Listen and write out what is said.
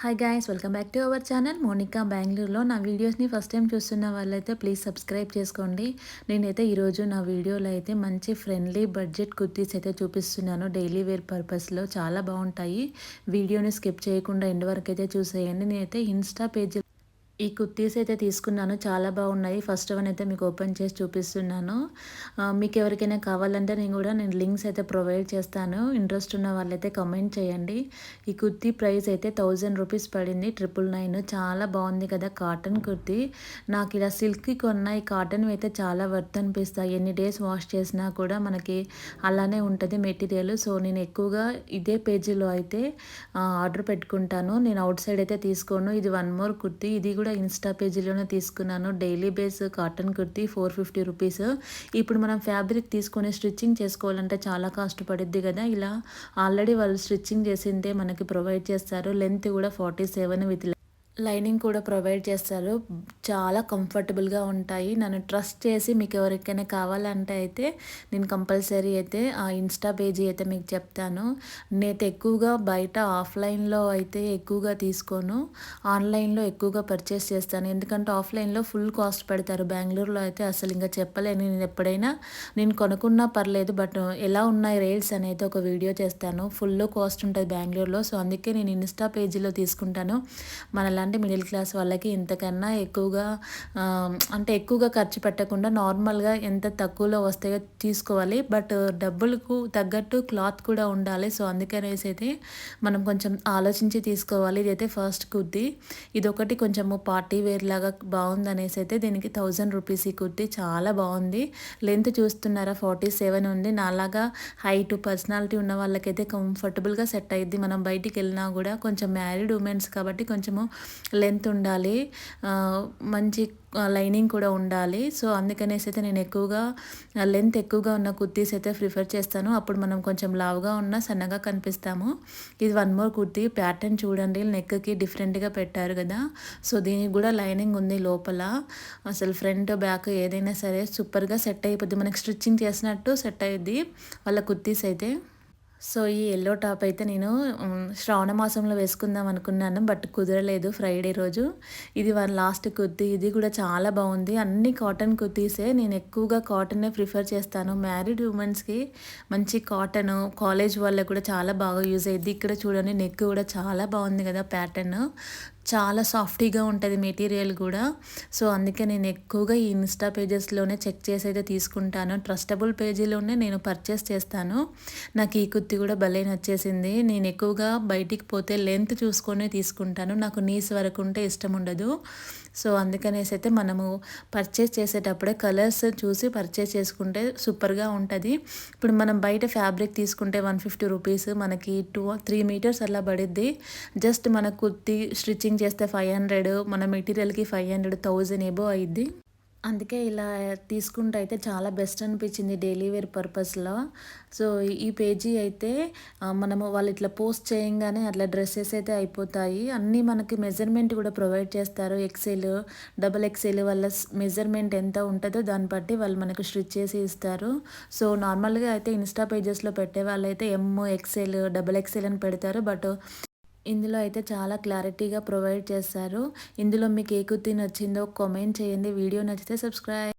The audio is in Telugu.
Hi guys, welcome back to our channel Monica బెంగళూరులో. నా వీడియోస్ని ఫస్ట్ టైం చూస్తున్న వాళ్ళైతే ప్లీజ్ సబ్స్క్రైబ్ చేసుకోండి. నేనైతే ఈరోజు నా వీడియోలో అయితే మంచి ఫ్రెండ్లీ బడ్జెట్ కుర్తీస్ అయితే చూపిస్తున్నాను. డైలీ వేర్ పర్పస్లో చాలా బాగుంటాయి. వీడియోని స్కిప్ చేయకుండా ఎండ్ వరకు అయితే చూసేయండి. నేనైతే ఇన్స్టా పేజ్ ఈ కుర్తీస్ అయితే తీసుకున్నాను. చాలా బాగున్నాయి. ఫస్ట్ వన్ అయితే మీకు ఓపెన్ చేసి చూపిస్తున్నాను. మీకు ఎవరికైనా కావాలంటే నేను లింక్స్ అయితే ప్రొవైడ్ చేస్తాను. ఇంట్రెస్ట్ ఉన్న వాళ్ళైతే కమెంట్ చేయండి. ఈ కుర్తీ ప్రైస్ అయితే 1000 రూపీస్ పడింది. 999. చాలా బాగుంది కదా కాటన్ కుర్తీ. నాకు ఇలా సిల్క్కి కొన్న ఈ కాటన్ అయితే చాలా వర్త్ అనిపిస్తాయి. ఎన్ని డేస్ వాష్ చేసినా కూడా మనకి అలానే ఉంటుంది మెటీరియల్. సో నేను ఎక్కువగా ఇదే పేజీలో అయితే ఆర్డర్ పెట్టుకుంటాను. నేను అవుట్ సైడ్ అయితే తీసుకోను. ఇది వన్ మోర్ కుర్తీ. ఇది కూడా ఇన్స్టా పేజీలోనే తీసుకున్నాను. Daily base cotton kurti 450 rupees. ఇప్పుడు మనం ఫ్యాబ్రిక్ తీసుకొని స్టిచ్చింగ్ చేసుకోవాలంటే చాలా కాస్ట్ పడుద్ది కదా. ఇలా ఆల్రెడీ వాళ్ళు స్టిచ్చింగ్ చేసిందే మనకి ప్రొవైడ్ చేస్తారు. లెంత్ కూడా 47 విత్ లైనింగ్ కూడా ప్రొవైడ్ చేస్తారు. చాలా కంఫర్టబుల్గా ఉంటాయి. నన్ను ట్రస్ట్ చేసి మీకు ఎవరికైనా కావాలంటే అయితే నేను కంపల్సరీ అయితే ఆ ఇన్స్టా పేజీ అయితే మీకు చెప్తాను. నేనైతే ఎక్కువగా బయట ఆఫ్లైన్లో అయితే ఎక్కువగా తీసుకోను. ఆన్లైన్లో ఎక్కువగా పర్చేస్ చేస్తాను. ఎందుకంటే ఆఫ్లైన్లో ఫుల్ కాస్ట్ పెడతారు. బెంగళూరులో అయితే అసలు ఇంకా చెప్పలేను. నేను ఎప్పుడైనా కొనుక్కున్నా పర్లేదు, బట్ ఎలా ఉన్నాయి రేట్స్ అనేది ఒక వీడియో చేస్తాను. ఫుల్ కాస్ట్ ఉంటుంది బెంగళూరులో. సో అందుకే నేను ఇన్స్టా పేజీలో తీసుకుంటాను. మనలాంటి మిడిల్ క్లాస్ వాళ్ళకి ఇంతకన్నా ఎక్కువగా ఎక్కువగా ఖర్చు పెట్టకుండా నార్మల్గా ఎంత తక్కువలో వస్తాయో తీసుకోవాలి. బట్ డబ్బులకు తగ్గట్టు క్లాత్ కూడా ఉండాలి. సో అందుకనేసి అయితే మనం కొంచెం ఆలోచించి తీసుకోవాలి. ఇదైతే ఫస్ట్ కుర్తీ. ఇదొకటి కొంచెము పార్టీ వేర్ లాగా బాగుందనేసి అయితే దీనికి 1000 రూపీస్. ఈ కుర్తీ చాలా బాగుంది. లెంత్ చూస్తున్నారా 47 ఉంది. నాలాగా హైట్ పర్సనాలిటీ ఉన్న వాళ్ళకైతే కంఫర్టబుల్గా సెట్ అయ్యిద్ది. మనం బయటికి వెళ్ళినా కూడా కొంచెం మ్యారీడ్ ఉమెన్స్ కాబట్టి కొంచెము లెంత్ ఉండాలి, మంచి లైనింగ్ కూడా ఉండాలి. సో అందుకనేసి అయితే నేను ఎక్కువగా లెంత్ ఎక్కువగా ఉన్న కుర్తీస్ అయితే ప్రిఫర్ చేస్తాను. అప్పుడు మనం కొంచెం లావుగా ఉన్న సన్నగా కనిపిస్తాము. ఇది వన్ మోర్ కుర్తీ. ప్యాటర్న్ చూడండి, నెక్కి డిఫరెంట్గా పెట్టారు కదా. సో దీనికి కూడా లైనింగ్ ఉంది లోపల. అసలు ఫ్రంట్ బ్యాక్ ఏదైనా సరే సూపర్గా సెట్ అయిపోద్ది. మనకి స్టిచ్చింగ్ చేసినట్టు సెట్ అయ్యిద్ది వాళ్ళ కుర్తీస్ అయితే. సో ఈ యెల్లో టాప్ అయితే నేను శ్రావణ మాసంలో వేసుకుందాం అనుకున్నాను, బట్ కుదరలేదు ఫ్రైడే రోజు. ఇది వన్ లాస్ట్ కుర్తీ. ఇది కూడా చాలా బాగుంది. అన్ని కాటన్ కుర్తీసే. నేను ఎక్కువగా కాటనే ప్రిఫర్ చేస్తాను. మ్యారీడ్ ఉమెన్స్కి మంచి కాటన్, కాలేజ్ వాళ్ళకి కూడా చాలా బాగా యూజ్ అయ్యిద్ది. ఇక్కడ చూడండి నెక్ కూడా చాలా బాగుంది కదా ప్యాటర్న్. చాలా సాఫ్టీగా ఉంటుంది మెటీరియల్ కూడా. సో అందుకే నేను ఎక్కువగా ఈ ఇన్స్టా పేజెస్లోనే చెక్ చేసి అయితే తీసుకుంటాను. ట్రస్టబుల్ పేజీలోనే నేను పర్చేస్ చేస్తాను. నాకు ఈ కుర్తి కూడా భలే నచ్చేసింది. నేను ఎక్కువగా బయటికి పోతే లెంత్ చూసుకొని తీసుకుంటాను. నాకు నీస్ వరకు ఉంటే ఇష్టం ఉండదు. సో అందుకనేసి అయితే మనము పర్చేస్ చేసేటప్పుడే కలర్స్ చూసి పర్చేస్ చేసుకుంటే సూపర్గా ఉంటుంది. ఇప్పుడు మనం బయట ఫ్యాబ్రిక్ తీసుకుంటే 150 రూపీస్, మనకి 2-3 మీటర్స్ అలా పడిద్ది. జస్ట్ మన కుర్తి స్టిచ్చింగ్ చేస్తే 500, మన మెటీరియల్కి 500, 1000 ఎబో అయ్యిద్ది. అందుకే ఇలా తీసుకుంటే అయితే చాలా బెస్ట్ అనిపించింది డైలీ వేర్ పర్పస్లో. సో ఈ పేజీ అయితే మనము వాళ్ళు ఇట్లా పోస్ట్ చేయంగానే అట్లా డ్రెస్సెస్ అయితే అయిపోతాయి. అన్నీ మనకి మెజర్మెంట్ కూడా ప్రొవైడ్ చేస్తారు. ఎక్సెల్, డబల్ ఎక్సెల్ వాళ్ళ మెజర్మెంట్ ఎంత ఉంటుందో దాన్ని బట్టి వాళ్ళు మనకు స్టిచ్ చేసి ఇస్తారు. సో నార్మల్గా అయితే ఇన్స్టా పేజెస్లో పెట్టే వాళ్ళైతే ఎమ్, ఎక్సెల్, డబల్ ఎక్సెల్ అని పెడతారు. బట్ ఇందులో అయితే చాలా క్లారిటీగా ప్రొవైడ్ చేస్తారు. ఇందులో మీకు ఏ కుర్తీ నచ్చిందో కామెంట్ చేయండి. వీడియో నచ్చితే సబ్స్క్రైబ్.